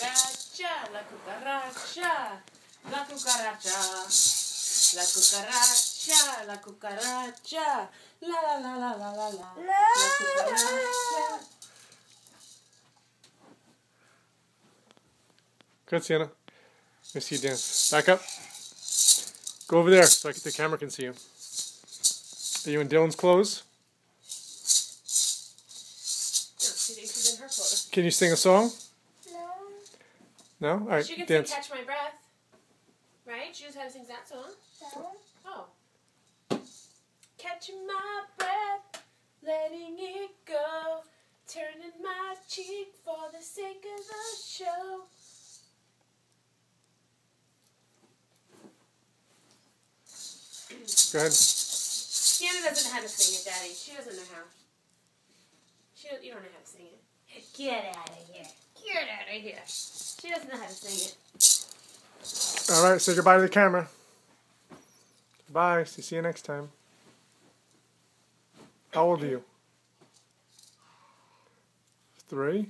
cucaracha, la cucaracha, la cucaracha, la cucaracha, la cucaracha, la la la la la la la, la cucaracha. Good, Sienna. Let me see you dance. Back up. Go over there so the camera can see you. Are you in Dylan's clothes? No, she's in her clothes. Can you sing a song? No. No? All right, She can dance. sing Catch My Breath. Right? She knows how to sing that song. No. Oh. Catching my breath, letting it go, turning my cheek for the sake of the show. Go ahead. Sienna doesn't know how to sing it, Daddy. She doesn't know how. You don't know how to sing it. Get out of here. Get out of here. She doesn't know how to sing it. All right, say goodbye to the camera. Bye. See you next time. How old are you? 3?